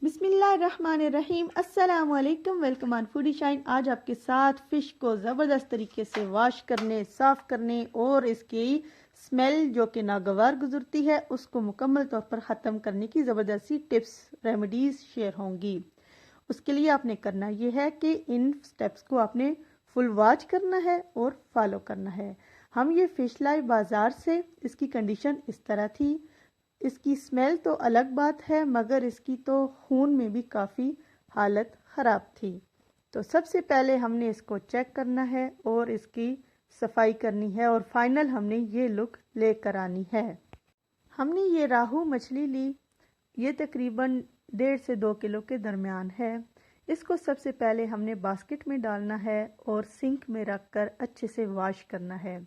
बिस्मिल्लाहिर्रहमानिर्रहीम। अस्सलाम वालेकुम। Welcome on foodie shine. आज आपके साथ फ़िश को ज़बरदस्त तरीके से वॉश करने, साफ़ करने और इसकी स्मेल जो कि नागवार गुजरती है उसको मुकम्मल तौर पर ख़त्म करने की ज़बरदस्ती टिप्स रेमेडीज़ शेयर होंगी। उसके लिए आपने करना ये है कि इन स्टेप्स को आपने फुल वॉच करना है और फॉलो करना है। हम ये फ़िश लाई बाज़ार से, इसकी कंडीशन इस तरह थी। इसकी स्मेल तो अलग बात है मगर इसकी तो खून में भी काफ़ी हालत ख़राब थी। तो सबसे पहले हमने इसको चेक करना है और इसकी सफाई करनी है और फाइनल हमने ये लुक लेकर आनी है। हमने ये राहू मछली ली, ये तकरीबन 1.5 से 2 किलो के दरमियान है। इसको सबसे पहले हमने बास्केट में डालना है और सिंक में रखकर अच्छे से वॉश करना है।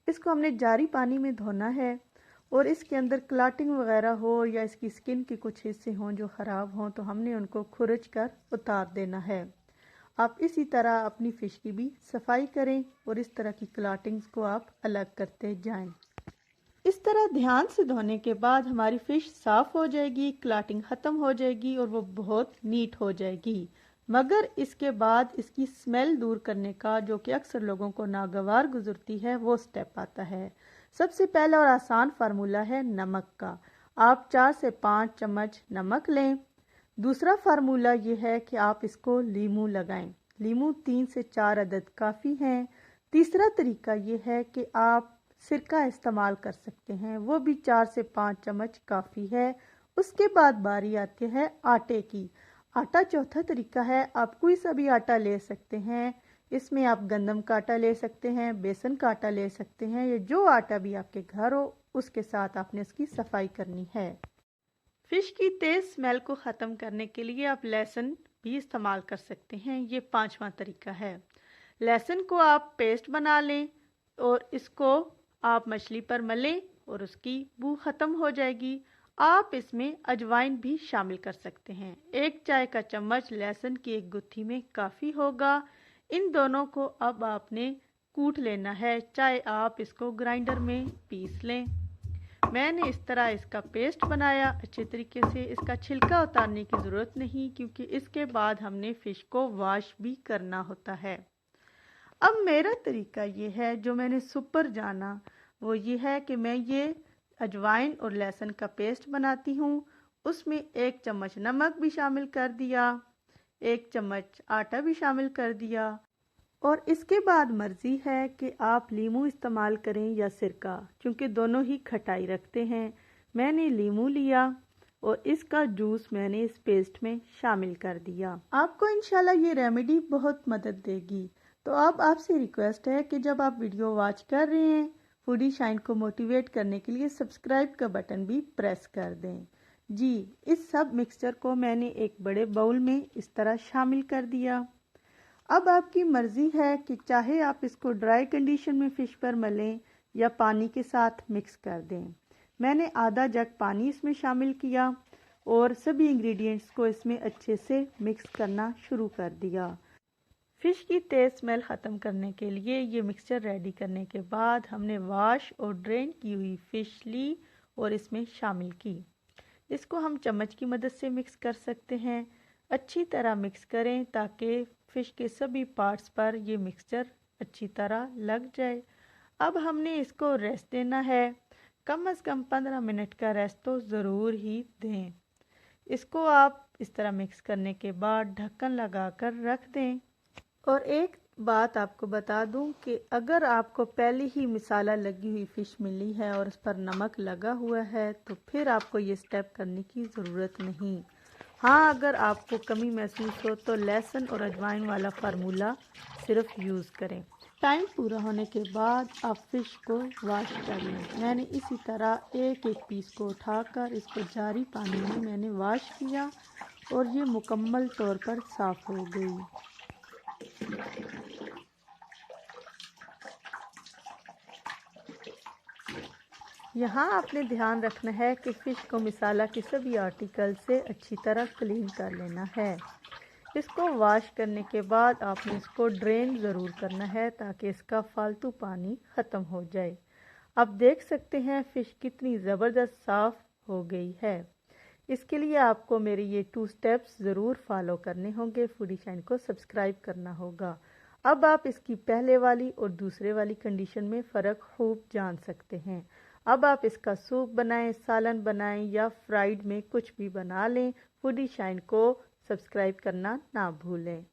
इसको हमने जारी पानी में धोना है और इसके अंदर क्लॉटिंग वगैरह हो या इसकी स्किन के कुछ हिस्से हों जो ख़राब हों तो हमने उनको खुरच कर उतार देना है। आप इसी तरह अपनी फ़िश की भी सफाई करें और इस तरह की क्लॉटिंग्स को आप अलग करते जाएं। इस तरह ध्यान से धोने के बाद हमारी फ़िश साफ़ हो जाएगी, क्लॉटिंग ख़त्म हो जाएगी और वो बहुत नीट हो जाएगी। मगर इसके बाद इसकी स्मेल दूर करने का, जो कि अक्सर लोगों को नागवार गुजरती है, वो स्टेप आता है। सबसे पहला और आसान फार्मूला है नमक का। आप 4 से 5 चम्मच नमक लें। दूसरा फार्मूला ये है कि आप इसको लीमू लगाएं। लीमू 3 से 4 अदद काफ़ी हैं। तीसरा तरीका ये है कि आप सिरका इस्तेमाल कर सकते हैं, वो भी 4 से 5 चम्मच काफ़ी है। उसके बाद बारी आती है आटे की। आटा चौथा तरीका है। आप कोई सा भी आटा ले सकते हैं। इसमें आप गंदम का आटा ले सकते हैं, बेसन का आटा ले सकते हैं, या जो आटा भी आपके घर हो उसके साथ आपने इसकी सफाई करनी है। फिश की तेज स्मेल को ख़त्म करने के लिए आप लहसुन भी इस्तेमाल कर सकते हैं। ये 5वां तरीका है। लहसुन को आप पेस्ट बना लें और इसको आप मछली पर मलें और उसकी बू ख़त्म हो जाएगी। आप इसमें अजवाइन भी शामिल कर सकते हैं। 1 चाय का चम्मच लहसुन की एक गुत्थी में काफ़ी होगा। इन दोनों को अब आपने कूट लेना है, चाहे आप इसको ग्राइंडर में पीस लें। मैंने इस तरह इसका पेस्ट बनाया अच्छे तरीके से। इसका छिलका उतारने की ज़रूरत नहीं क्योंकि इसके बाद हमने फ़िश को वॉश भी करना होता है। अब मेरा तरीका ये है, जो मैंने सुपर जाना वो ये है कि मैं ये अजवाइन और लहसुन का पेस्ट बनाती हूँ। उसमें 1 चम्मच नमक भी शामिल कर दिया, 1 चम्मच आटा भी शामिल कर दिया और इसके बाद मर्ज़ी है कि आप लीमू इस्तेमाल करें या सिरका, क्योंकि दोनों ही खटाई रखते हैं। मैंने लीमू लिया और इसका जूस मैंने इस पेस्ट में शामिल कर दिया। आपको इंशाल्लाह ये रेमेडी बहुत मदद देगी। तो अब आपसे रिक्वेस्ट है कि जब आप वीडियो वॉच कर रहे हैं, फूडी शाइन को मोटिवेट करने के लिए सब्सक्राइब का बटन भी प्रेस कर दें। जी, इस सब मिक्सचर को मैंने एक बड़े बाउल में इस तरह शामिल कर दिया। अब आपकी मर्ज़ी है कि चाहे आप इसको ड्राई कंडीशन में फ़िश पर मलें या पानी के साथ मिक्स कर दें। मैंने आधा जग पानी इसमें शामिल किया और सभी इंग्रेडिएंट्स को इसमें अच्छे से मिक्स करना शुरू कर दिया। फ़िश की तेज़ स्मेल ख़त्म करने के लिए ये मिक्सचर रेडी करने के बाद हमने वॉश और ड्रेन की हुई फ़िश ली और इसमें शामिल की। इसको हम चम्मच की मदद से मिक्स कर सकते हैं। अच्छी तरह मिक्स करें ताकि फ़िश के सभी पार्ट्स पर ये मिक्सचर अच्छी तरह लग जाए। अब हमने इसको रेस्ट देना है। कम से कम 15 मिनट का रेस्ट तो ज़रूर ही दें। इसको आप इस तरह मिक्स करने के बाद ढक्कन लगाकर रख दें। और एक बात आपको बता दूं कि अगर आपको पहले ही मसाला लगी हुई फ़िश मिली है और उस पर नमक लगा हुआ है तो फिर आपको ये स्टेप करने की ज़रूरत नहीं। हाँ, अगर आपको कमी महसूस हो तो लहसुन और अजवाइन वाला फार्मूला सिर्फ यूज़ करें। टाइम पूरा होने के बाद आप फ़िश को वॉश कर लें। मैंने इसी तरह एक एक पीस को उठाकर इसको जारी पानी में मैंने वॉश किया और ये मुकम्मल तौर पर साफ़ हो गई। यहाँ आपने ध्यान रखना है कि फ़िश को मसाला के सभी आर्टिकल से अच्छी तरह क्लीन कर लेना है। इसको वॉश करने के बाद आपने इसको ड्रेन ज़रूर करना है ताकि इसका फालतू पानी ख़त्म हो जाए। आप देख सकते हैं फ़िश कितनी ज़बरदस्त साफ़ हो गई है। इसके लिए आपको मेरे ये 2 स्टेप्स ज़रूर फॉलो करने होंगे। फूडी शाइन को सब्सक्राइब करना होगा। अब आप इसकी पहले वाली और दूसरे वाली कंडीशन में फ़र्क खूब जान सकते हैं। अब आप इसका सूप बनाएं, सालन बनाएं या फ्राइड में कुछ भी बना लें। फूडी शाइन को सब्सक्राइब करना ना भूलें।